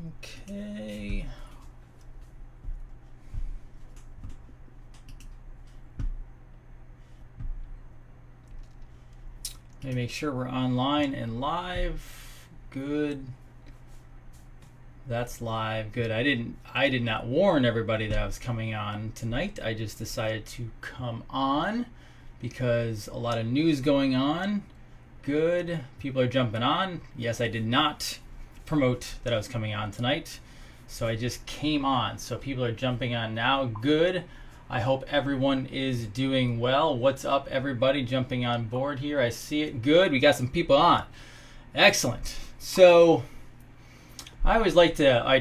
Okay. Let me make sure we're online and live. Good. That's live. Good. I did not warn everybody that I was coming on tonight. I just decided to come on because a lot of news going on. Good. People are jumping on. Yes, I did not promote that I was coming on tonight. So I just came on. So people are jumping on now. Good. I hope everyone is doing well. What's up, everybody jumping on board here? I see it. Good. We got some people on. Excellent. So I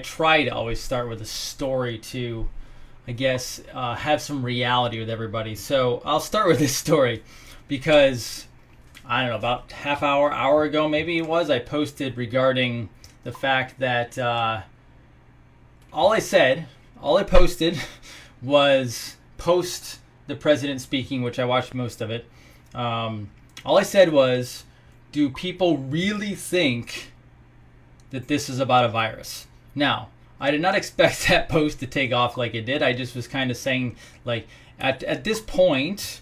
try to always start with a story to, I guess, have some reality with everybody. So I'll start with this story because, I don't know, about hour ago maybe it was, I posted regarding the fact that all I posted was post the president speaking, which I watched most of it. All I said was, do people really think that this is about a virus? Now, I did not expect that post to take off like it did. I just was kind of saying, like, at this point,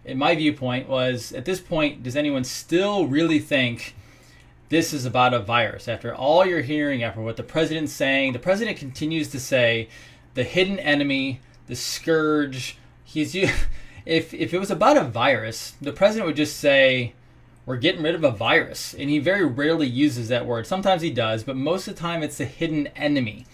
in my viewpoint was, at this point, does anyone still really think this is about a virus? After all you're hearing, after what the president's saying, the president continues to say the hidden enemy, the scourge. If it was about a virus, the president would just say, we're getting rid of a virus. And he very rarely uses that word. Sometimes he does, but most of the time it's the hidden enemy.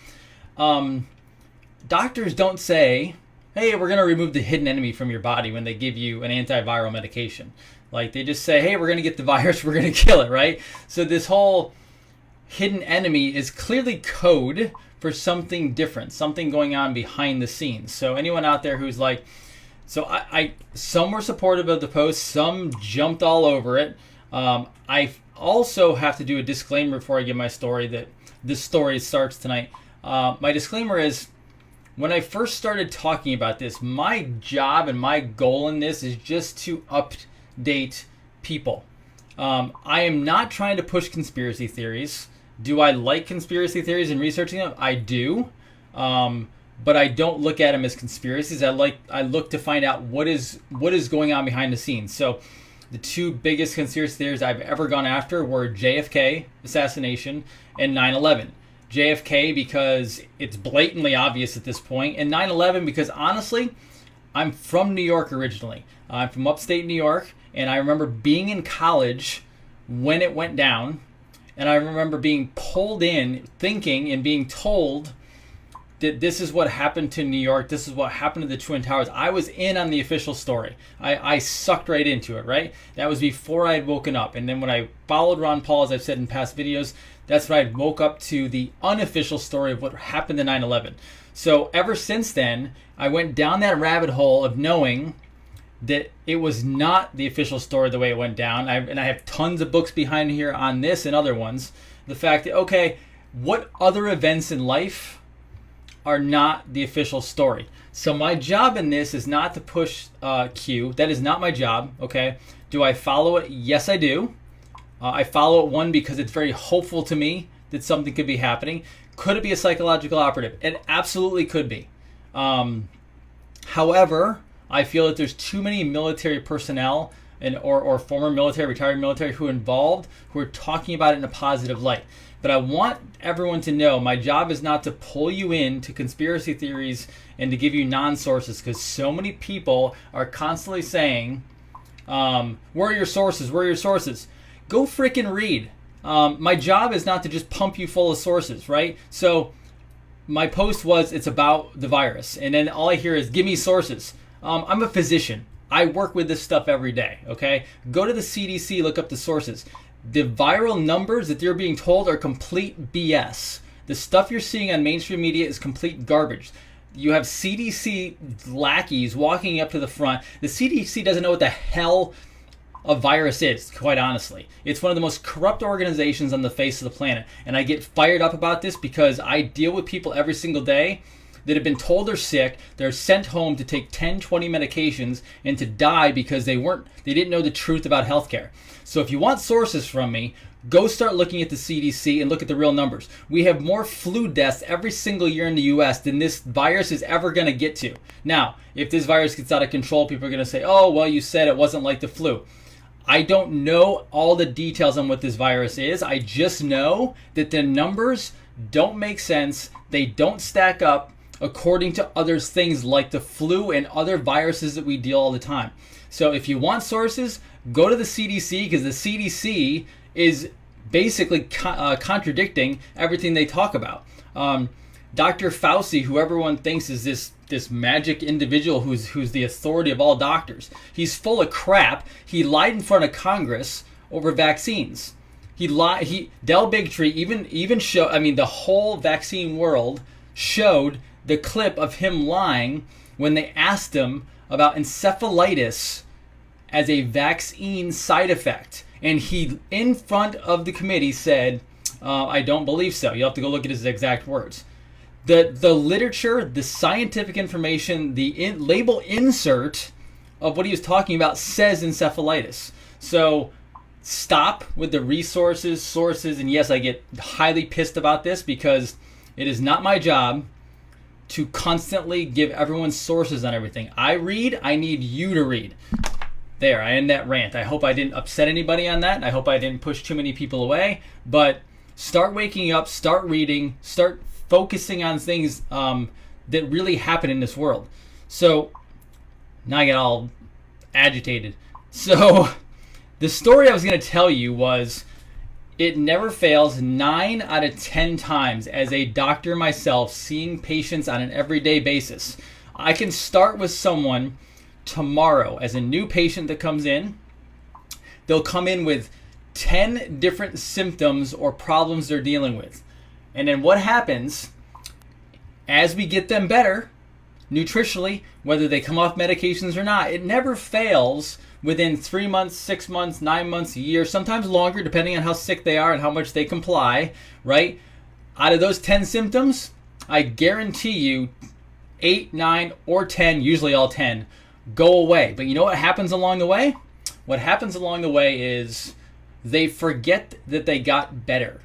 Doctors don't say, hey, we're going to remove the hidden enemy from your body when they give you an antiviral medication. Like, they just say, hey, we're going to get the virus, we're going to kill it, right? So this whole hidden enemy is clearly code for something different, something going on behind the scenes. So anyone out there who's like, so some were supportive of the post, some jumped all over it. I also have to do a disclaimer before I give my story that this story starts tonight. My disclaimer is, when I first started talking about this, my job and my goal in this is just to update people. I am not trying to push conspiracy theories. Do I like conspiracy theories and researching them? I do. But I don't look at them as conspiracies. I look to find out what is going on behind the scenes. So the two biggest conspiracy theories I've ever gone after were JFK assassination and 9/11. JFK because it's blatantly obvious at this point, and 9/11 because honestly, I'm from New York originally. I'm from upstate New York, and I remember being in college when it went down, and I remember being pulled in, thinking and being told that this is what happened to New York, this is what happened to the Twin Towers. I was in on the official story. I sucked right into it, right? That was before I had woken up. And then when I followed Ron Paul, as I've said in past videos, that's when I woke up to the unofficial story of what happened to 9/11. So ever since then, I went down that rabbit hole of knowing that it was not the official story the way it went down. And I have tons of books behind here on this and other ones. The fact that, okay, what other events in life are not the official story? So my job in this is not to push Q. That is not my job, okay? Do I follow it? Yes, I do. I follow it, one, because it's very hopeful to me that something could be happening. Could it be a psychological operative? It absolutely could be. However, I feel that there's too many military personnel or former military, retired military who are involved, who are talking about it in a positive light. But I want everyone to know my job is not to pull you into conspiracy theories and to give you non-sources, because so many people are constantly saying, where are your sources? Where are your sources? Go freaking read. My job is not to just pump you full of sources, right? So my post was, it's about the virus. And then all I hear is, give me sources. I'm a physician. I work with this stuff every day, okay? Go to the CDC, look up the sources. The viral numbers that they're being told are complete BS. The stuff you're seeing on mainstream media is complete garbage. You have CDC lackeys walking up to the front. The CDC doesn't know what the hell a virus is, quite honestly. It's one of the most corrupt organizations on the face of the planet. And I get fired up about this because I deal with people every single day that have been told they're sick, they're sent home to take 10, 20 medications and to die because they didn't know the truth about healthcare. So if you want sources from me, Go start looking at the CDC and look at the real numbers. We have more flu deaths every single year in the US than this virus is ever going to get to. Now, if this virus gets out of control, people are going to say, oh, well, you said it wasn't like the flu. I don't know all the details on what this virus is. I just know that the numbers don't make sense. They don't stack up according to other things like the flu and other viruses that we deal all the time. So if you want sources, go to the CDC, because the CDC is basically contradicting everything they talk about. Dr. Fauci, who everyone thinks is this magic individual who's the authority of all doctors, he's full of crap. He lied in front of Congress over vaccines. Del Bigtree even showed, I mean, the whole vaccine world showed the clip of him lying when they asked him about encephalitis as a vaccine side effect. And he, in front of the committee, said, I don't believe so. You'll have to go look at his exact words. The literature, the scientific information, the label insert of what he was talking about says encephalitis. So stop with the sources, and yes, I get highly pissed about this because it is not my job to constantly give everyone sources on everything. I need you to read. There, I end that rant. I hope I didn't upset anybody on that. I hope I didn't push too many people away. But start waking up, start reading, start focusing on things that really happen in this world. So, now I get all agitated. So, the story I was going to tell you was, it never fails 9 out of 10 times as a doctor myself, seeing patients on an everyday basis. I can start with someone tomorrow as a new patient that comes in. They'll come in with 10 different symptoms or problems they're dealing with. And then what happens as we get them better nutritionally, whether they come off medications or not, it never fails within 3 months, 6 months, 9 months, a year, sometimes longer, depending on how sick they are and how much they comply, right? Out of those 10 symptoms, I guarantee you 8, 9, or 10, usually all 10, go away. But you know what happens along the way? What happens along the way is they forget that they got better.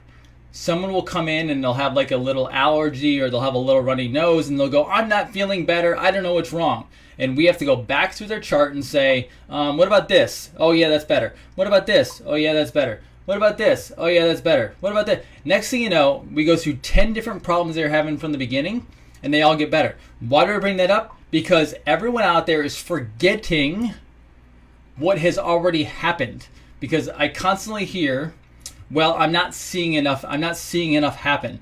Someone will come in and they'll have like a little allergy, or they'll have a little runny nose, and they'll go, I'm not feeling better, I don't know what's wrong. And we have to go back through their chart and say, what about this? Oh yeah, that's better. What about this? Oh yeah, that's better. What about this? Oh yeah, that's better. What about that? Next thing you know, we go through 10 different problems they're having from the beginning, and they all get better. Why do I bring that up? Because everyone out there is forgetting what has already happened. Because I constantly hear, well, I'm not seeing enough happen.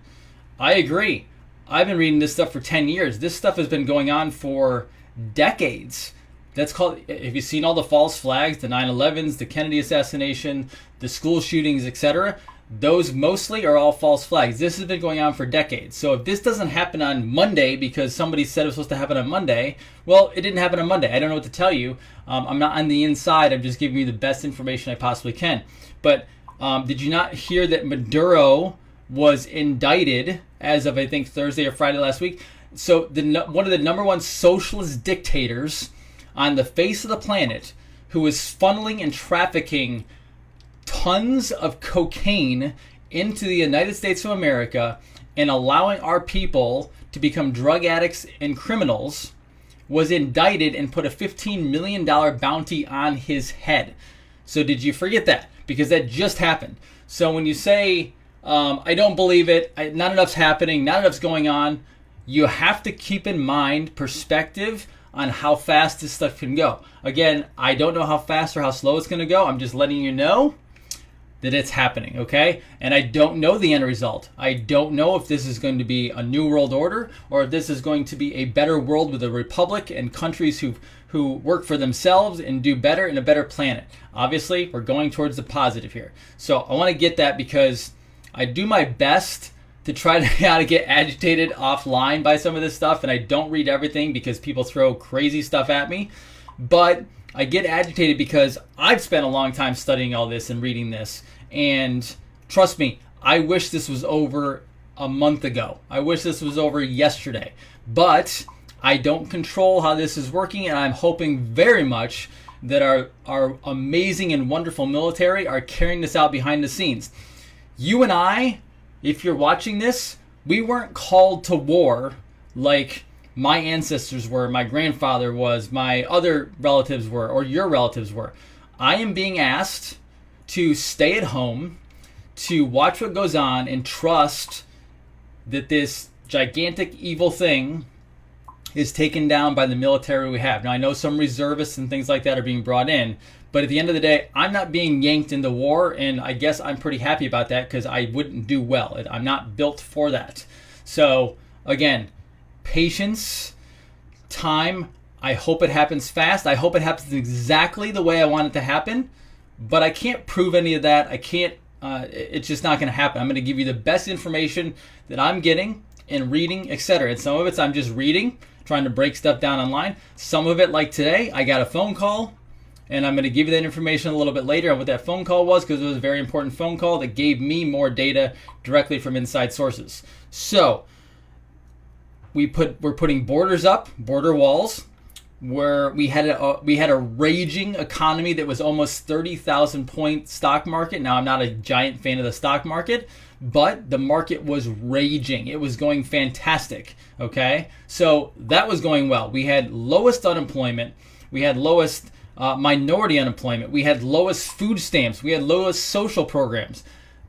I agree. I've been reading this stuff for 10 years. This stuff has been going on for decades. That's called, have you seen all the false flags, the 9/11s, the Kennedy assassination, the school shootings, etc.? Those mostly are all false flags. This has been going on for decades. So if this doesn't happen on Monday because somebody said it was supposed to happen on Monday, well, it didn't happen on Monday. I don't know what to tell you. I'm not on the inside. I'm just giving you the best information I possibly can. But did you not hear that Maduro was indicted as of, I think, Thursday or Friday last week? So one of the number one socialist dictators on the face of the planet, who is funneling and trafficking tons of cocaine into the United States of America and allowing our people to become drug addicts and criminals, was indicted and put a $15 million bounty on his head. So did you forget that? Because that just happened. So when you say, I don't believe it, not enough's happening, not enough's going on, you have to keep in mind perspective on how fast this stuff can go. Again, I don't know how fast or how slow it's going to go. I'm just letting you know that it's happening, okay? And I don't know the end result. I don't know if this is going to be a new world order, or if this is going to be a better world with a republic and countries who work for themselves and do better in a better planet. Obviously, we're going towards the positive here. So I want to get that because I do my best to try to not get agitated offline by some of this stuff, and I don't read everything because people throw crazy stuff at me. But I get agitated because I've spent a long time studying all this and reading this. And trust me, I wish this was over a month ago. I wish this was over yesterday. But I don't control how this is working, and I'm hoping very much that our amazing and wonderful military are carrying this out behind the scenes. You and I, if you're watching this, we weren't called to war like my ancestors were, my grandfather was, my other relatives were, or your relatives were. I am being asked to stay at home, to watch what goes on, and trust that this gigantic evil thing is taken down by the military we have. Now, I know some reservists and things like that are being brought in, but at the end of the day, I'm not being yanked into war, and I guess I'm pretty happy about that because I wouldn't do well. I'm not built for that. So, again, patience, time. I hope it happens fast. I hope it happens exactly the way I want it to happen, but I can't prove any of that. I can't, it's just not going to happen. I'm going to give you the best information that I'm getting and reading, etc. And some of it's I'm just reading, trying to break stuff down online. Some of it, like today, I got a phone call, and I'm going to give you that information a little bit later on what that phone call was, because it was a very important phone call that gave me more data directly from inside sources. So we're putting borders up, border walls, where we had a raging economy that was almost 30,000 point stock market. Now, I'm not a giant fan of the stock market, but the market was raging. It was going fantastic. Okay, so that was going well. We had lowest unemployment. We had lowest minority unemployment. We had lowest food stamps. We had lowest social programs.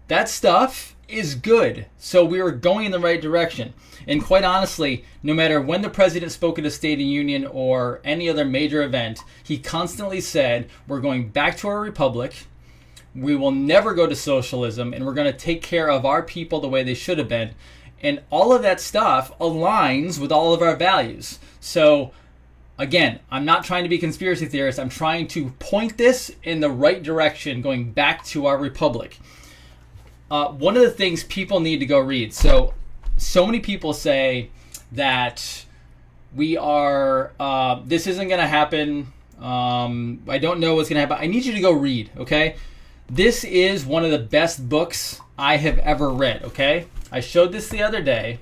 That stuff is good. So we were going in the right direction. And quite honestly, no matter when the president spoke at a State of the Union or any other major event, he constantly said, we're going back to our republic. We will never go to socialism, and we're going to take care of our people the way they should have been. And all of that stuff aligns with all of our values. So again, I'm not trying to be a conspiracy theorist. I'm trying to point this in the right direction, going back to our republic. One of the things people need to go read. So many people say that we are, this isn't going to happen. I don't know what's going to happen. I need you to go read, okay? This is one of the best books I have ever read, okay? I showed this the other day.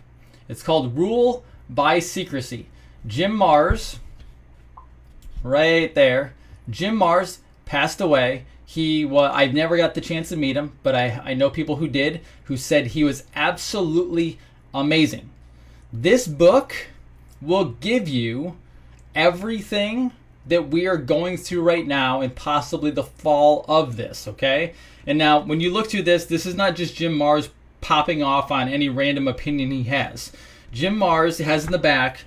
It's called Rule by Secrecy. Jim Marrs, right there. Jim Marrs passed away. I've never got the chance to meet him, but I know people who did, who said he was absolutely amazing. This book will give you everything that we are going through right now and possibly the fall of this, okay? And now, when you look through this is not just Jim Marrs popping off on any random opinion he has. Jim Marrs has in the back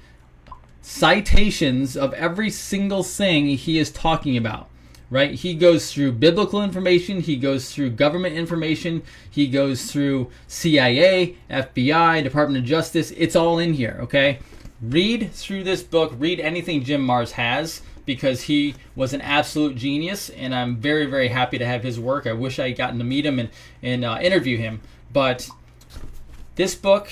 citations of every single thing he is talking about, right? He goes through biblical information, he goes through government information, he goes through CIA, FBI, Department of Justice. It's all in here, okay? Read through this book, read anything Jim Marrs has, because he was an absolute genius, and I'm very, very happy to have his work. I wish I had gotten to meet him and interview him. But this book,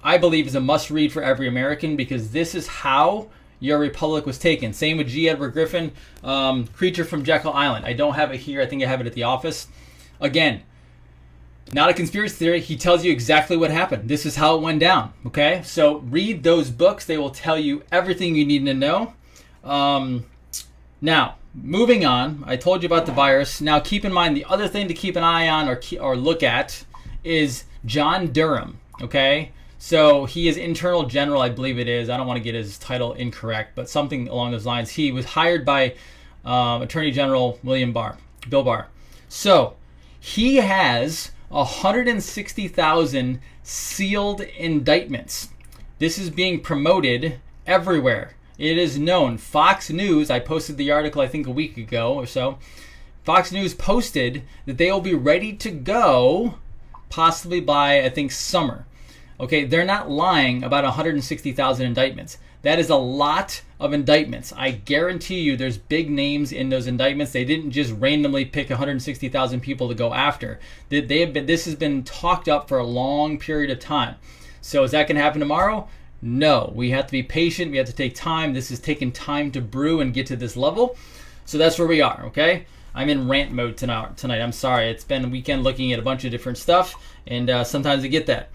I believe, is a must-read for every American, because this is how your republic was taken. Same with G. Edward Griffin, Creature from Jekyll Island. I don't have it here. I think I have it at the office. Again, not a conspiracy theory. He tells you exactly what happened. This is how it went down. Okay? So read those books. They will tell you everything you need to know. Now, moving on, I told you about the virus. Now, keep in mind, the other thing to keep an eye on or look at is John Durham, okay? So he is Internal General, I believe it is. I don't want to get his title incorrect, but something along those lines. He was hired by Attorney General Bill Barr. So he has 160,000 sealed indictments. This is being promoted everywhere. It is known. Fox News, I posted the article I think a week ago or so. Fox News posted that they will be ready to go possibly by, I think, summer. Okay, they're not lying about 160,000 indictments. That is a lot of indictments. I guarantee you there's big names in those indictments. They didn't just randomly pick 160,000 people to go after. This has been talked up for a long period of time. So is that going to happen tomorrow? No, we have to be patient. We have to take time. This has taken time to brew and get to this level. So that's where we are, okay? I'm in rant mode tonight. I'm sorry. It's been a weekend looking at a bunch of different stuff, and sometimes I get that.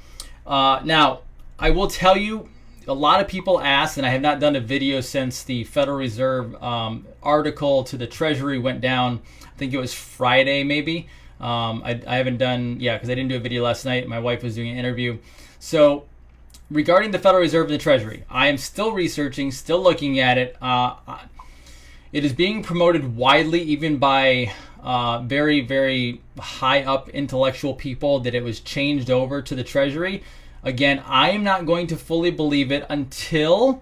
Now, I will tell you, a lot of people asked, and I have not done a video since the Federal Reserve article to the Treasury went down. I think it was Friday, maybe. I haven't done, because I didn't do a video last night. My wife was doing an interview. So regarding the Federal Reserve and the Treasury, I am still researching, still looking at it. It is being promoted widely, even by very, very high up intellectual people, that it was changed over to the Treasury. Again, I am not going to fully believe it until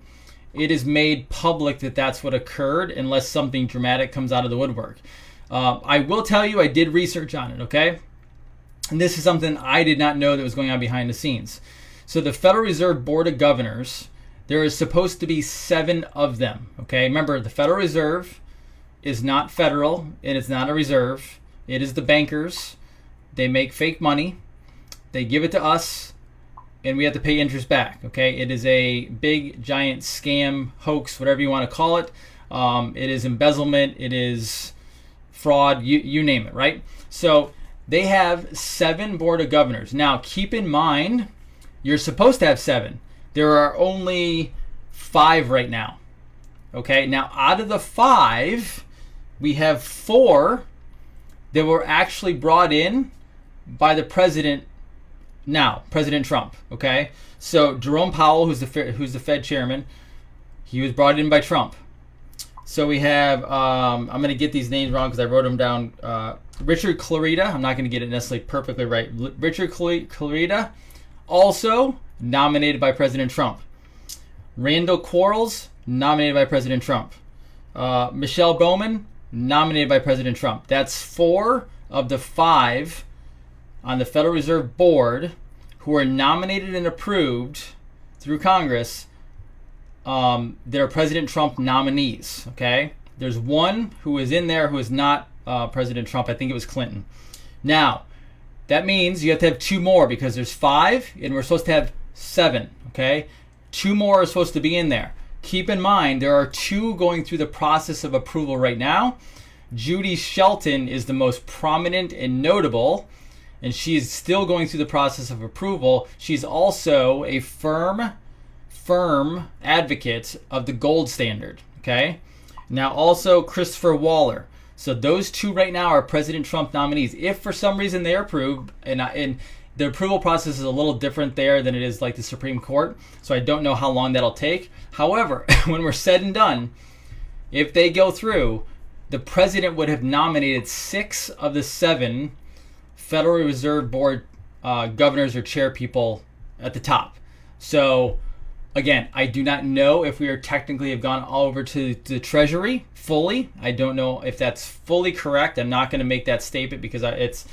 it is made public that that's what occurred, unless something dramatic comes out of the woodwork. I will tell you, I did research on it, okay? And this is something I did not know that was going on behind the scenes. So the Federal Reserve Board of Governors, there is supposed to be 7 of them, okay? Remember, the Federal Reserve is not federal, and it's not a reserve. It is the bankers. They make fake money. They give it to us, and we have to pay interest back, okay? It is a big, giant scam, hoax, whatever you want to call it. It is embezzlement. It is fraud, you name it, right? So they have 7 Board of Governors. Now, keep in mind, you're supposed to have 7. There are only 5 right now, okay? Now, out of the 5, we have 4 that were actually brought in by the president now, President Trump, okay? So Jerome Powell, who's the Fed chairman, he was brought in by Trump. So we have, I'm going to get these names wrong because I wrote them down. Richard Clarida, I'm not going to get it necessarily perfectly right. Richard Clarida, also nominated by President Trump. Randall Quarles, nominated by President Trump. Michelle Bowman, nominated by President Trump. That's 4 of the 5 on the Federal Reserve Board who are nominated and approved through Congress. They're President Trump nominees, okay? There's 1 who is in there who is not President Trump. I think it was Clinton. Now, that means you have to have 2 more because there's 5 and we're supposed to have 7, okay? 2 more are supposed to be in there. Keep in mind, there are 2 going through the process of approval right now. Judy Shelton is the most prominent and notable, and she is still going through the process of approval. She's also a firm advocate of the gold standard, okay? Now also Christopher Waller. So those 2 right now are President Trump nominees. If for some reason they are approved, and the approval process is a little different there than it is like the Supreme Court, so I don't know how long that'll take. However, when we're said and done, if they go through, the president would have nominated 6 of the 7 Federal Reserve Board governors or chair people at the top. So again, I do not know if we are technically have gone all over to the Treasury fully. I don't know if that's fully correct. I'm not going to make that statement because it's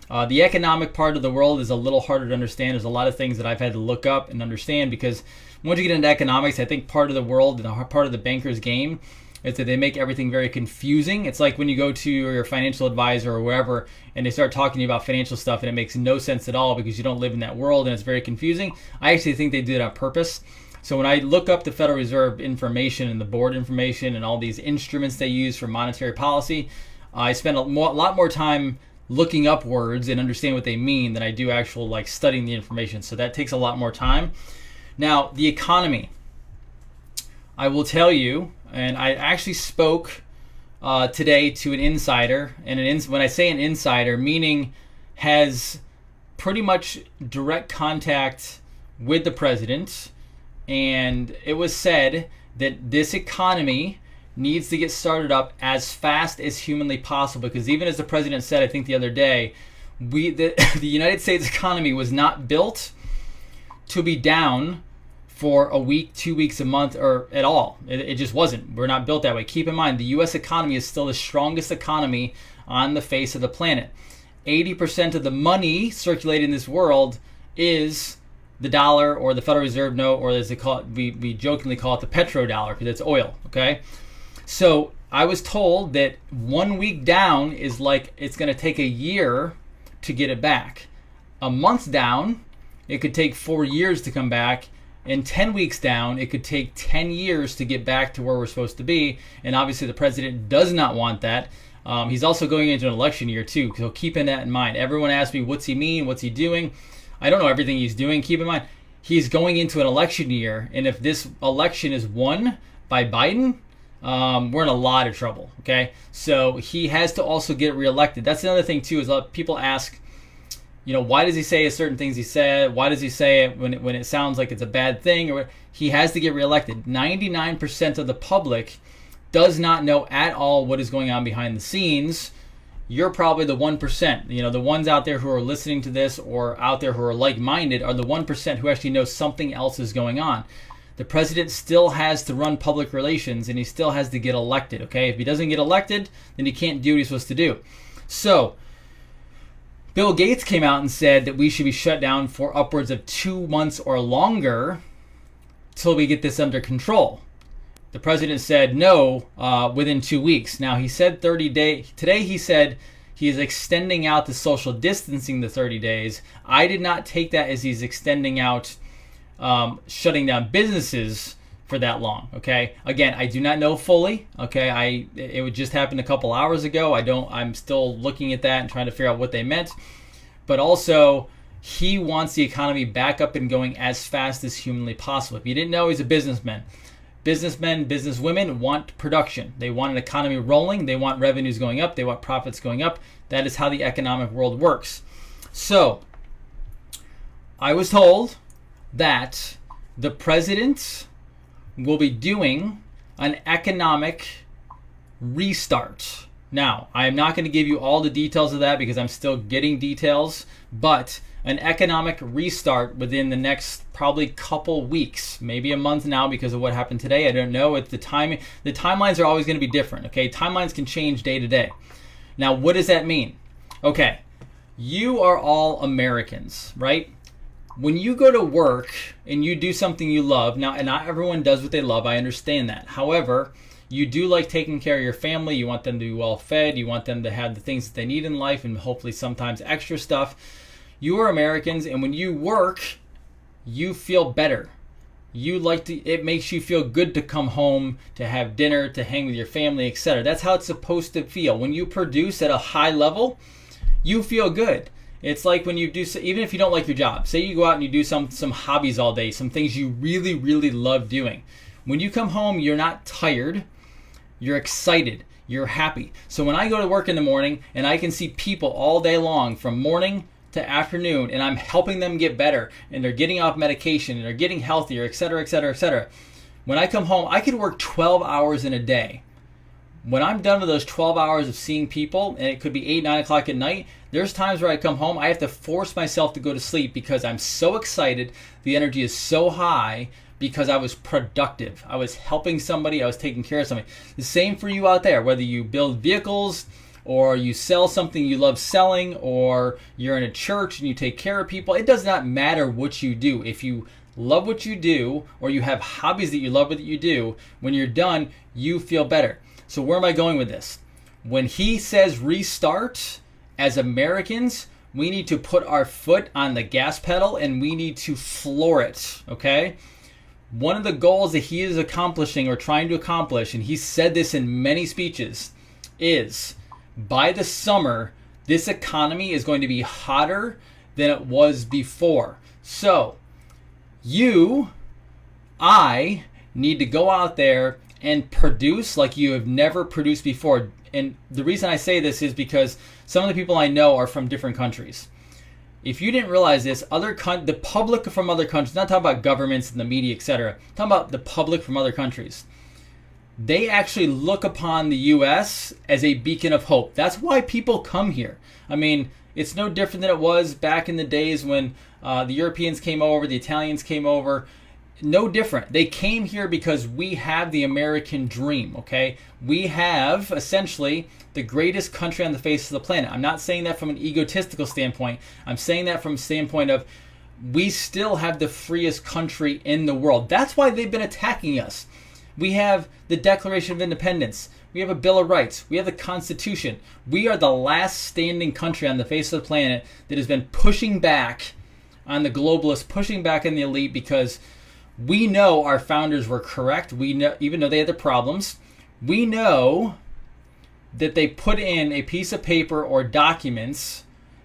the economic part of the world is a little harder to understand. There's a lot of things that I've had to look up and understand because once you get into economics, I think part of the world and part of the banker's game is that they make everything very confusing. It's like when you go to your financial advisor or wherever and they start talking to you about financial stuff and it makes no sense at all because you don't live in that world and it's very confusing. I actually think they did it on purpose. So when I look up the Federal Reserve information and the board information and all these instruments they use for monetary policy, I spend a lot more time looking up words and understand what they mean than I do actual like studying the information. So that takes a lot more time. Now, the economy. I will tell you, and I actually spoke today to an insider, and when I say an insider, meaning has pretty much direct contact with the president, and it was said that this economy needs to get started up as fast as humanly possible because even as the president said, I think the other day, the United States economy was not built to be down for a week, 2 weeks, a month, or at all. It just wasn't. We're not built that way. Keep in mind, the U.S. economy is still the strongest economy on the face of the planet. 80% of the money circulating in this world is the dollar or the Federal Reserve note, or as they call it, we jokingly call it the petrodollar because it's oil, okay? So I was told that 1 week down is like it's going to take a year to get it back. A month down, it could take 4 years to come back. And 10 weeks down, it could take 10 years to get back to where we're supposed to be. And obviously the president does not want that. He's also going into an election year too, so keeping that in mind. Everyone asks me, what's he mean? What's he doing? I don't know everything he's doing. Keep in mind, he's going into an election year, and if this election is won by Biden, we're in a lot of trouble. Okay, so he has to also get reelected. That's another thing too. Is people ask, why does he say certain things he said? Why does he say it when it sounds like it's a bad thing? Or he has to get reelected. 99% of the public does not know at all what is going on behind the scenes. You're probably the 1%. The ones out there who are listening to this or out there who are like-minded are the 1% who actually know something else is going on. The president still has to run public relations, and he still has to get elected, okay? If he doesn't get elected, then he can't do what he's supposed to do. So, Bill Gates came out and said that we should be shut down for upwards of 2 months or longer till we get this under control. The president said no within 2 weeks. Now, he said 30 days. Today he said he is extending out the social distancing to 30 days. I did not take that as he's extending out shutting down businesses for that long. Okay. Again, I do not know fully. Okay. It would just happened a couple hours ago. I'm still looking at that and trying to figure out what they meant. But also, he wants the economy back up and going as fast as humanly possible. If you didn't know, he's a businessman. Businessmen, businesswomen want production. They want an economy rolling. They want revenues going up. They want profits going up. That is how the economic world works. So, I was told that the president will be doing an economic restart. Now, I am not going to give you all the details of that because I'm still getting details, but an economic restart within the next probably couple weeks, maybe a month now because of what happened today. I don't know. It's the timing. The timelines are always going to be different. Okay, timelines can change day to day. Now, what does that mean? Okay, you are all Americans, right? When you go to work and you do something you love, now, and not everyone does what they love. I understand that. However, you do like taking care of your family. You want them to be well fed. You want them to have the things that they need in life, and hopefully sometimes extra stuff. You are Americans, and when you work, you feel better. It makes you feel good to come home, to have dinner, to hang with your family, etc. That's how it's supposed to feel. When you produce at a high level, you feel good. It's like when you do, even if you don't like your job, say you go out and you do some hobbies all day, some things you really, really love doing. When you come home, you're not tired, you're excited, you're happy. So when I go to work in the morning and I can see people all day long from morning to afternoon, and I'm helping them get better, and they're getting off medication, and they're getting healthier, etc., etc., etc. When I come home, I could work 12 hours in a day. When I'm done with those 12 hours of seeing people, and it could be 8, 9 o'clock at night, there's times where I come home, I have to force myself to go to sleep because I'm so excited, the energy is so high, because I was productive. I was helping somebody, I was taking care of somebody. The same for you out there, whether you build vehicles, or you sell something you love selling, or you're in a church and you take care of people. It does not matter what you do. If you love what you do, or you have hobbies that you love what you do, when you're done, you feel better. So where am I going with this? When he says restart, as Americans, we need to put our foot on the gas pedal and we need to floor it, okay? One of the goals that he is accomplishing or trying to accomplish, and he said this in many speeches, is by the summer, this economy is going to be hotter than it was before. So, I need to go out there and produce like you have never produced before. And the reason I say this is because some of the people I know are from different countries. If you didn't realize this, the public from other countries, not talking about governments and the media, etc., talking about the public from other countries, they actually look upon the U.S. as a beacon of hope. That's why people come here. I mean, it's no different than it was back in the days when the Europeans came over, the Italians came over. No different. They came here because we have the American dream, okay? We have, essentially, the greatest country on the face of the planet. I'm not saying that from an egotistical standpoint. I'm saying that from a standpoint of we still have the freest country in the world. That's why they've been attacking us. We have the Declaration of Independence. We have a Bill of Rights. We have the Constitution. We are the last standing country on the face of the planet that has been pushing back on the globalists, pushing back on the elite, because we know our founders were correct. We know, even though they had the problems, we know that they put in a piece of paper or documents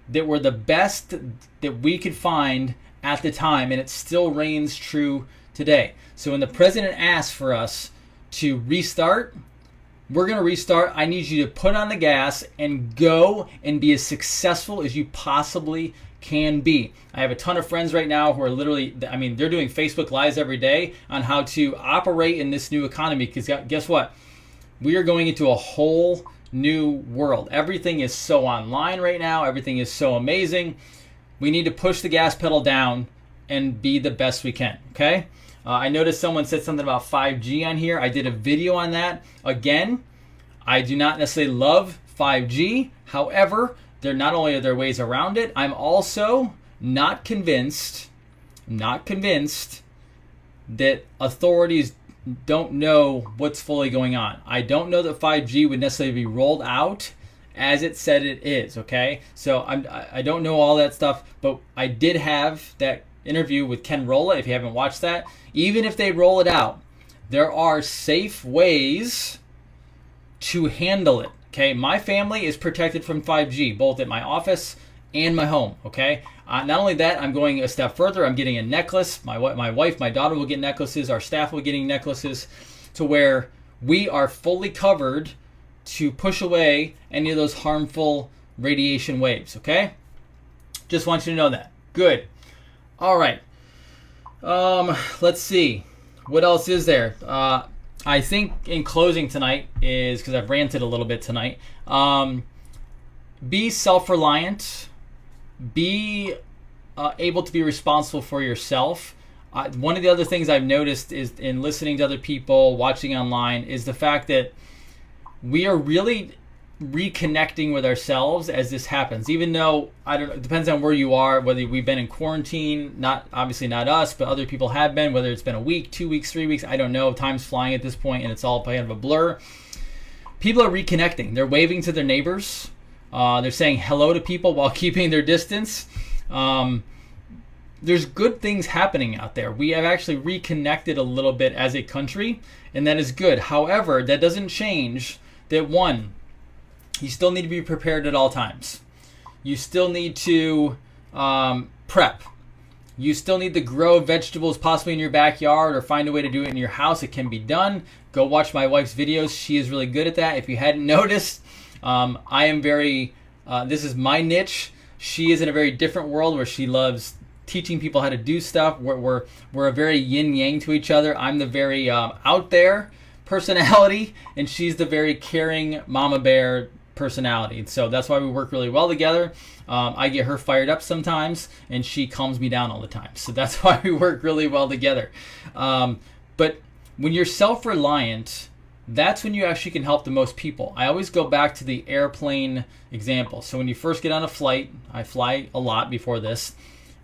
that were the best that we could find at the time, and it still reigns true today. So when the president asks for us to restart, we're going to restart. I need you to put on the gas and go and be as successful as you possibly can be. I have a ton of friends right now who are literally, I mean, they're doing Facebook Lives every day on how to operate in this new economy, because guess what? We are going into a whole new world. Everything is so online right now. Everything is so amazing. We need to push the gas pedal down and be the best we can, okay? I noticed someone said something about 5G on here. I did a video on that. Again, I do not necessarily love 5G. However, not only are there ways around it, I'm also not convinced that authorities don't know what's fully going on. I don't know that 5G would necessarily be rolled out as it said it is, okay? So I don't know all that stuff, but I did have that interview with Ken Rolla. If you haven't watched that, even if they roll it out, there are safe ways to handle it, okay? My family is protected from 5G, both at my office and my home, okay? Not only that, I'm going a step further. I'm getting a necklace. My wife, my daughter will get necklaces. Our staff will be getting necklaces, to where we are fully covered to push away any of those harmful radiation waves, okay? Just want you to know that. Good. All right. Let's see. What else is there? I think in closing tonight is, because I've ranted a little bit tonight, be self-reliant. Be able to be responsible for yourself. One of the other things I've noticed is in listening to other people, watching online, is the fact that we are really reconnecting with ourselves as this happens. Even though, I don't know, it depends on where you are, whether we've been in quarantine, obviously not us, but other people have been, whether it's been a week, 2 weeks, 3 weeks, I don't know. Time's flying at this point and it's all kind of a blur. People are reconnecting. They're waving to their neighbors. They're saying hello to people while keeping their distance. There's good things happening out there. We have actually reconnected a little bit as a country, and that is good. However, that doesn't change that, one, you still need to be prepared at all times. You still need to prep. You still need to grow vegetables possibly in your backyard or find a way to do it in your house. It can be done. Go watch my wife's videos. She is really good at that. If you hadn't noticed, I am very, this is my niche. She is in a very different world where she loves teaching people how to do stuff. We're a very yin-yang to each other. I'm the very out there personality, and she's the very caring mama bear personality. So that's why we work really well together. I get her fired up sometimes, and she calms me down all the time. So that's why we work really well together. But when you're self-reliant, that's when you actually can help the most people. I always go back to the airplane example. So when you first get on a flight, I fly a lot before this.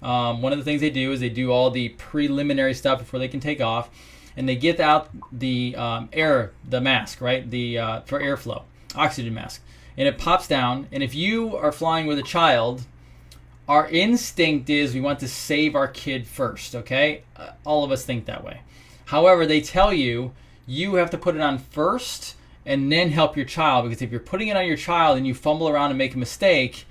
One of the things they do is they do all the preliminary stuff before they can take off, and they get out the the mask, right? For airflow, oxygen mask, and it pops down. And if you are flying with a child, our instinct is we want to save our kid first, okay? All of us think that way. However, they tell you have to put it on first and then help your child, because if you're putting it on your child and you fumble around and make a mistake,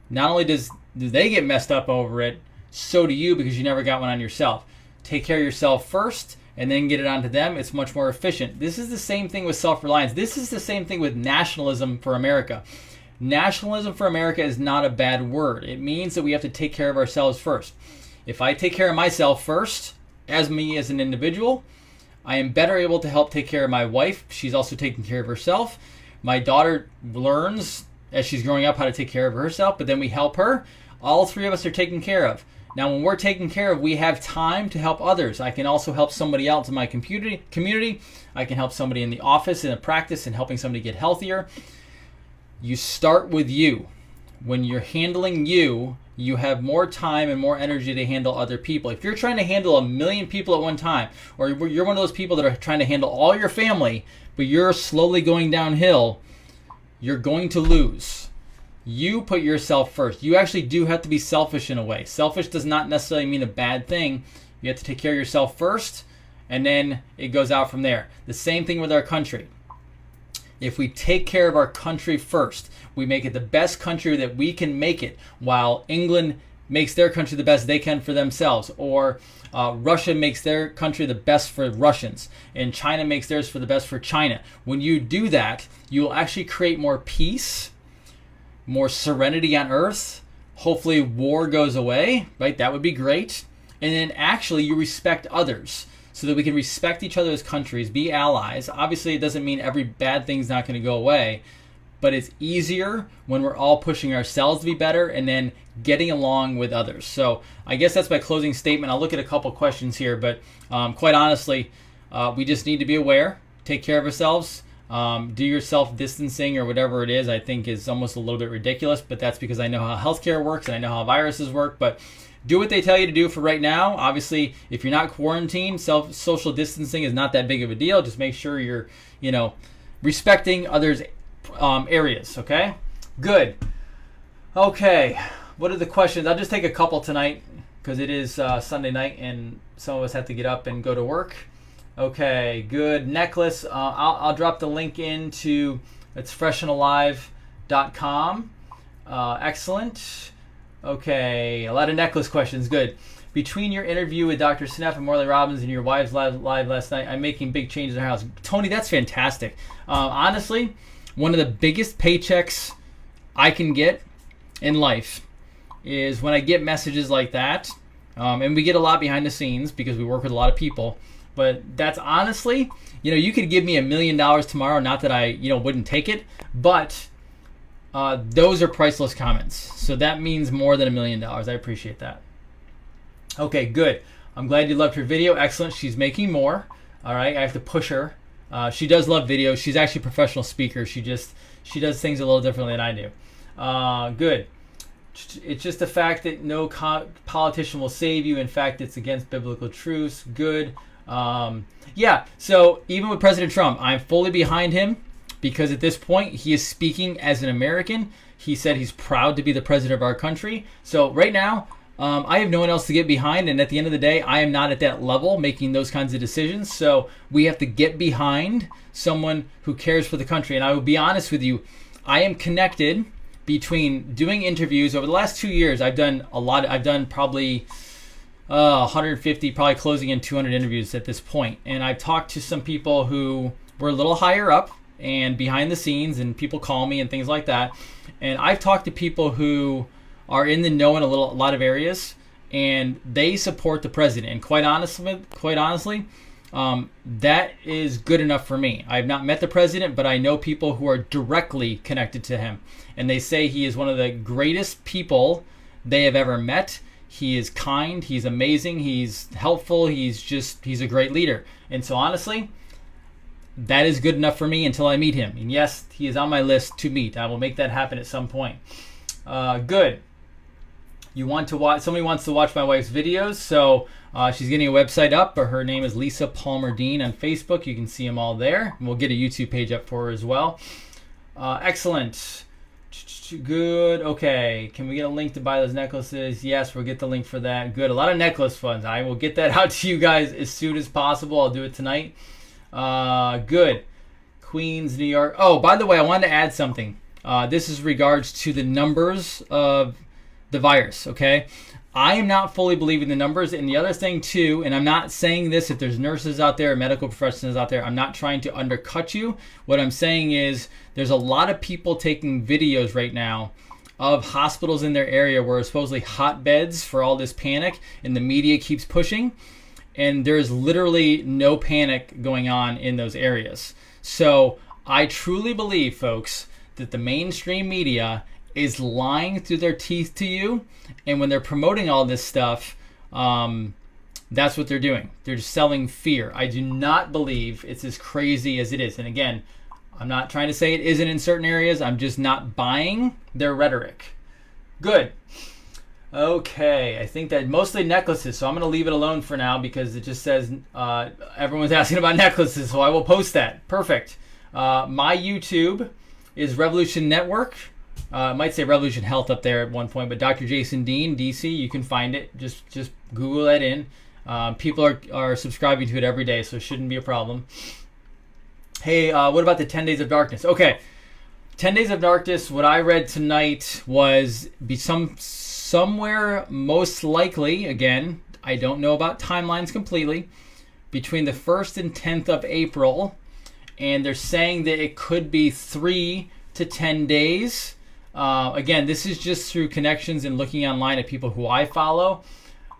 not only do they get messed up over it, so do you, because you never got one on yourself. Take care of yourself first and then get it onto them. It's much more efficient. This is the same thing with self-reliance. This is the same thing with nationalism for America. Nationalism for America is not a bad word. It means that we have to take care of ourselves first. If I take care of myself first, as me as an individual, I am better able to help take care of my wife. She's also taking care of herself. My daughter learns as she's growing up how to take care of herself, but then we help her. All three of us are taken care of. Now, when we're taken care of, we have time to help others. I can also help somebody else in my community. I can help somebody in the office, in a practice, and helping somebody get healthier. You start with you. When you're handling you, you have more time and more energy to handle other people. If you're trying to handle 1 million people at one time, or you're one of those people that are trying to handle all your family, but you're slowly going downhill, you're going to lose. You put yourself first. You actually do have to be selfish in a way. Selfish does not necessarily mean a bad thing. You have to take care of yourself first, and then it goes out from there. The same thing with our country. If we take care of our country first, we make it the best country that we can make it, while England makes their country the best they can for themselves, or Russia makes their country the best for Russians, and China makes theirs for the best for China. When you do that, you will actually create more peace, more serenity on earth. Hopefully war goes away, right? That would be great. And then actually you respect others so that we can respect each other as countries, be allies. Obviously it doesn't mean every bad thing's not going to go away, but it's easier when we're all pushing ourselves to be better and then getting along with others. So I guess that's my closing statement. I'll look at a couple questions here, but quite honestly, we just need to be aware, take care of ourselves. Do your self-distancing or whatever it is, I think is almost a little bit ridiculous, but that's because I know how healthcare works and I know how viruses work. But do what they tell you to do for right now. Obviously, if you're not quarantined, social distancing is not that big of a deal. Just make sure you're, respecting others' areas, okay? Good. Okay, what are the questions? I'll just take a couple tonight because it is Sunday night and some of us have to get up and go to work. Okay, good. Necklace. I'll drop the link into it's freshandalive.com. Excellent. Okay, a lot of necklace questions. Good. Between your interview with Dr. Sneff and Morley Robbins and your wife's live last night, I'm making big changes in our house. Tony, that's fantastic. Honestly, one of the biggest paychecks I can get in life is when I get messages like that. And we get a lot behind the scenes because we work with a lot of people. But that's honestly, you could give me $1 million tomorrow. Not that I, wouldn't take it, but those are priceless comments. So that means more than $1 million. I appreciate that. Okay, good. I'm glad you loved her video. Excellent. She's making more. All right, I have to push her. She does love videos. She's actually a professional speaker. She does things a little differently than I do. Good. It's just the fact that no politician will save you. In fact, it's against biblical truths. Good. Yeah, so even with President Trump, I'm fully behind him because at this point he is speaking as an American. He said he's proud to be the president of our country. So right now, I have no one else to get behind, and at the end of the day, I am not at that level making those kinds of decisions. So we have to get behind someone who cares for the country. And I will be honest with you, I am connected between doing interviews. Over the last 2 years, I've done probably 150, probably closing in 200 interviews at this point. And I've talked to some people who were a little higher up and behind the scenes, and people call me and things like that. And I've talked to people who are in the know in a lot of areas, and they support the president. And quite honestly, that is good enough for me. I have not met the president, but I know people who are directly connected to him. And they say he is one of the greatest people they have ever met. He is kind, he's amazing, he's helpful, he's a great leader. And so honestly, that is good enough for me until I meet him. And yes, he is on my list to meet. I will make that happen at some point. Good. Somebody wants to watch my wife's videos, so she's getting a website up. Her name is Lisa Palmer Dean on Facebook. You can see them all there. And we'll get a YouTube page up for her as well. Excellent. Good. Okay. Can we get a link to buy those necklaces? Yes, we'll get the link for that. Good. A lot of necklace funds. I will get that out to you guys as soon as possible. I'll do it tonight. Good. Queens, New York. Oh, by the way, I wanted to add something. This is regards to the numbers of the virus, okay? I am not fully believing the numbers. And the other thing too, and I'm not saying this if there's nurses out there, medical professionals out there, I'm not trying to undercut you. What I'm saying is there's a lot of people taking videos right now of hospitals in their area where are supposedly hotbeds for all this panic, and the media keeps pushing, and there's literally no panic going on in those areas. So I truly believe, folks, that the mainstream media is lying through their teeth to you, and when they're promoting all this stuff, that's what they're doing. They're just selling fear. I do not believe it's as crazy as it is. And again, I'm not trying to say it isn't in certain areas. I'm just not buying their rhetoric. Good. Okay, I think that mostly necklaces, so I'm going to leave it alone for now because it just says everyone's asking about necklaces, so I will post that. Perfect. My YouTube is Revolution Network. I might say Revolution Health up there at one point, but Dr. Jason Dean, DC, you can find it. Just Google that in. People are subscribing to it every day, so it shouldn't be a problem. Hey, what about the 10 Days of Darkness? Okay, 10 Days of Darkness, what I read tonight was some somewhere most likely, again, I don't know about timelines completely, between the 1st and 10th of April. And they're saying that it could be 3 to 10 days. Again, this is just through connections and looking online at people who I follow.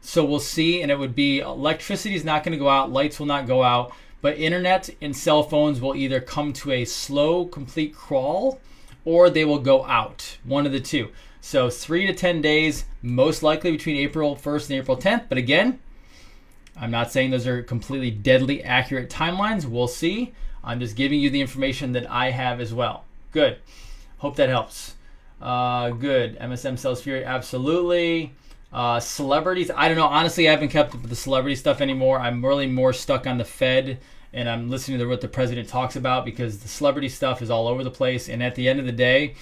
So we'll see. And it would be electricity is not going to go out. Lights will not go out. But internet and cell phones will either come to a slow, complete crawl, or they will go out. One of the two. So 3 to 10 days, most likely between April 1st and April 10th. But again, I'm not saying those are completely deadly accurate timelines. We'll see. I'm just giving you the information that I have as well. Good. Hope that helps. Good. MSM sells fury. Absolutely. Celebrities. I don't know. Honestly, I haven't kept up with the celebrity stuff anymore. I'm really more stuck on the Fed, and I'm listening to what the president talks about, because the celebrity stuff is all over the place. And at the end of the day,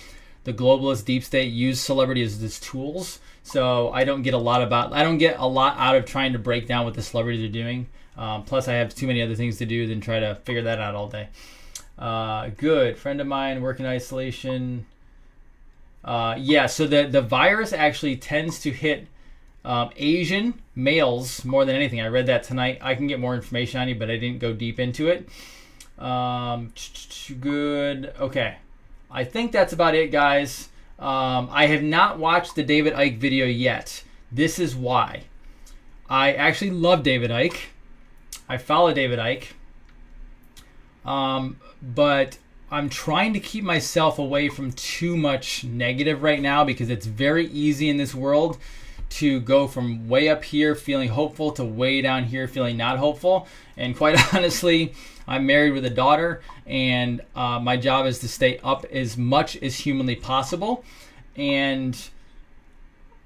the globalist deep state use celebrity as tools. So I don't get a lot out of trying to break down what the celebrities are doing. Plus, I have too many other things to do than try to figure that out all day. Good. Friend of mine, work in isolation. Yeah, so the virus actually tends to hit Asian males more than anything. I read that tonight. I can get more information on you, but I didn't go deep into it. Good. Okay. I think that's about it, guys. I have not watched the David Icke video yet. This is why. I actually love David Icke. I follow David Icke. But I'm trying to keep myself away from too much negative right now, because it's very easy in this world to go from way up here feeling hopeful to way down here feeling not hopeful. And quite honestly, I'm married with a daughter, and my job is to stay up as much as humanly possible. And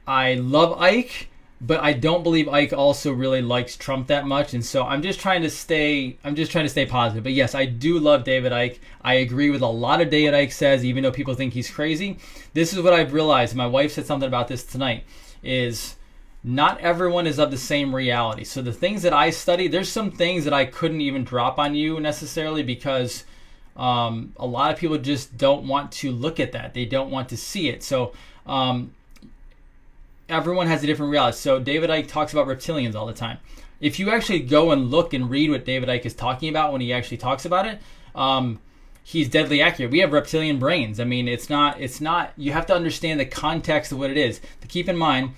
I love Icke, but I don't believe Icke also really likes Trump that much, and so I'm just trying to stay positive. But yes, I do love David Icke. I agree with a lot of David Icke says, even though people think he's crazy. This is what I've realized. My wife said something about this tonight, is not everyone is of the same reality. So the things that I study, there's some things that I couldn't even drop on you necessarily, because a lot of people just don't want to look at that. They don't want to see it. So everyone has a different reality. So David Icke talks about reptilians all the time. If you actually go and look and read what David Icke is talking about when he actually talks about it, he's deadly accurate. We have reptilian brains. I mean, it's not, you have to understand the context of what it is. To keep in mind,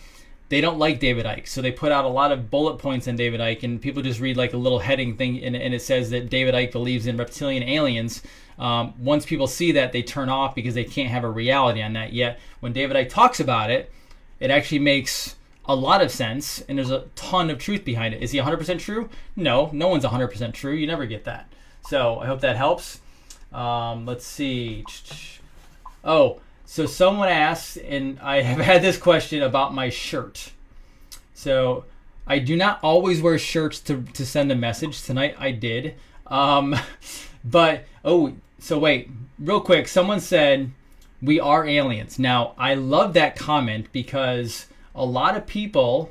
they don't like David Icke. So they put out a lot of bullet points on David Icke, and people just read like a little heading thing, and it says that David Icke believes in reptilian aliens. Once people see that, they turn off because they can't have a reality on that yet. When David Icke talks about it, it actually makes a lot of sense, and there's a ton of truth behind it. Is he 100% true? No, no one's 100% true. You never get that. So I hope that helps. Let's see. Oh, so someone asked, and I have had this question about my shirt. So I do not always wear shirts to send a message. Tonight I did. But, so wait, real quick. Someone said, we are aliens. Now, I love that comment, because a lot of people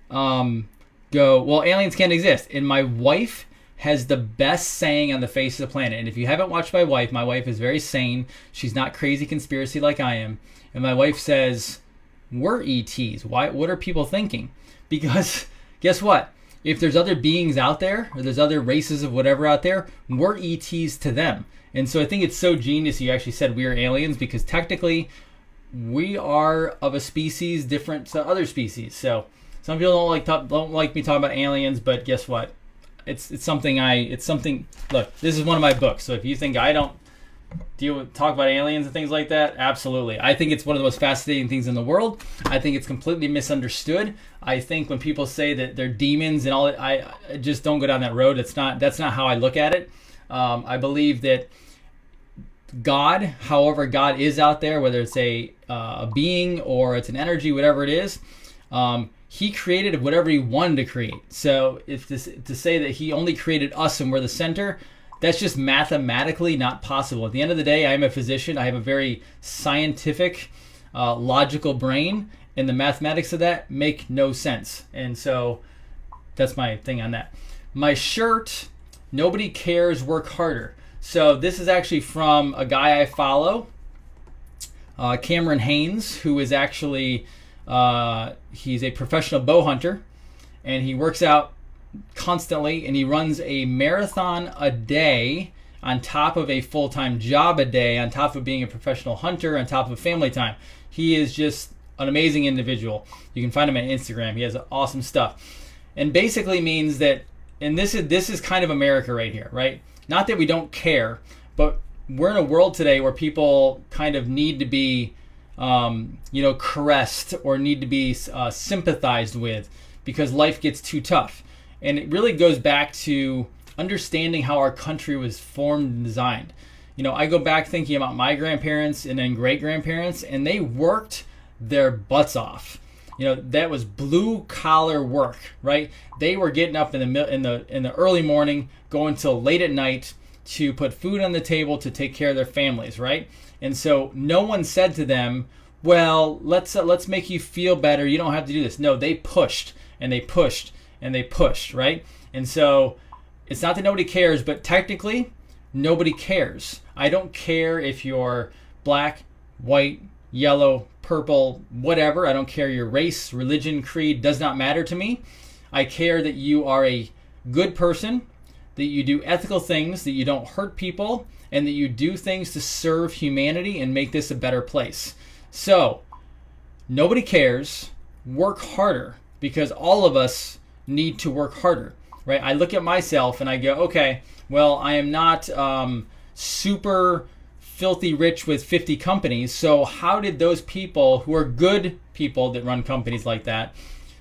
go, well, aliens can't exist. And my wife has the best saying on the face of the planet. And if you haven't watched my wife is very sane. She's not crazy conspiracy like I am. And my wife says, we're ETs. What are people thinking? Because guess what? If there's other beings out there, or there's other races of whatever out there, we're ETs to them. And so I think it's so genius you actually said we are aliens, because technically we are of a species different to other species. So some people don't like me talking about aliens, but guess what? It's something. Look, this is one of my books. So if you think I don't talk about aliens and things like that, absolutely. I think it's one of the most fascinating things in the world. I think it's completely misunderstood. I think when people say that they're demons and all that, I just don't go down that road. That's not how I look at it. I believe that God, however God is out there, whether it's a being or it's an energy, whatever it is, he created whatever he wanted to create. So if to say that he only created us and we're the center, that's just mathematically not possible. At the end of the day, I'm a physician. I have a very scientific, logical brain, and the mathematics of that make no sense. And so that's my thing on that. My shirt, nobody cares, work harder. So this is actually from a guy I follow, Cameron Haynes, who is actually He's a professional bow hunter, and he works out constantly, and he runs a marathon a day on top of a full-time job a day, on top of being a professional hunter, on top of family time. He is just an amazing individual. You can find him on Instagram. He has awesome stuff. And basically means that, and this is kind of America right here, right? Not that we don't care, but we're in a world today where people kind of need to be, caressed or need to be sympathized with because life gets too tough. And it really goes back to understanding how our country was formed and designed. I go back thinking about my grandparents and then great-grandparents, and they worked their butts off. That was blue collar work, right? They were getting up in the early morning, going till late at night to put food on the table to take care of their families, right? And so no one said to them, well, let's make you feel better. You don't have to do this. No, they pushed and they pushed and they pushed, right? And so it's not that nobody cares, but technically nobody cares. I don't care if you're black, white, yellow, purple, whatever. I don't care your race, religion, creed, does not matter to me. I care that you are a good person, that you do ethical things, that you don't hurt people, and that you do things to serve humanity and make this a better place. So, nobody cares. Work harder, because all of us need to work harder, right? I look at myself and I go, okay, well, I am not super filthy rich with 50 companies. So how did those people who are good people that run companies like that,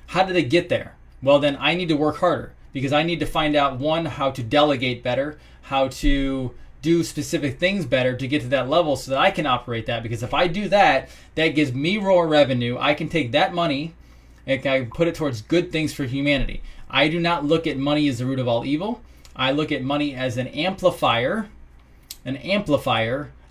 how did they get there? Well, then I need to work harder, because I need to find out, one, how to delegate better, how to do specific things better to get to that level so that I can operate that. Because if I do that, that gives me more revenue. I can take that money and I can put it towards good things for humanity. I do not look at money as the root of all evil. I look at money as an amplifier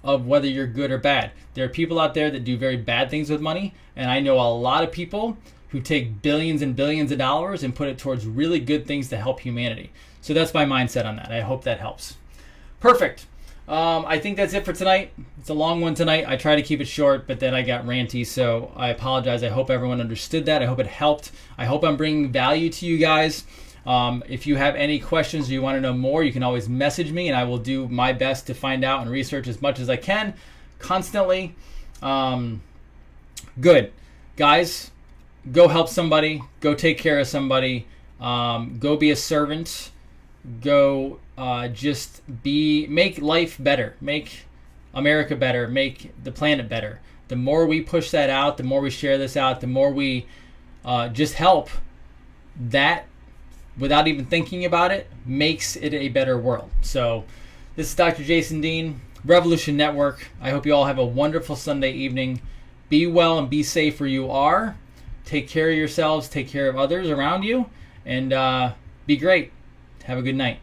of whether you're good or bad. There are people out there that do very bad things with money, and I know a lot of people who take billions and billions of dollars and put it towards really good things to help humanity. So that's my mindset on that. I hope that helps. Perfect. I think that's it for tonight. It's a long one tonight. I try to keep it short, but then I got ranty, so I apologize. I hope everyone understood that. I hope it helped. I hope I'm bringing value to you guys. If you have any questions or you want to know more, you can always message me, and I will do my best to find out and research as much as I can constantly. Good. Guys, go help somebody. Go take care of somebody. Go be a servant. Go make life better. Make America better. Make the planet better. The more we push that out, the more we share this out, the more we just help, that without even thinking about it, makes it a better world. So this is Dr. Jason Dean, Revolution Network. I hope you all have a wonderful Sunday evening. Be well and be safe where you are. Take care of yourselves, take care of others around you, and be great. Have a good night.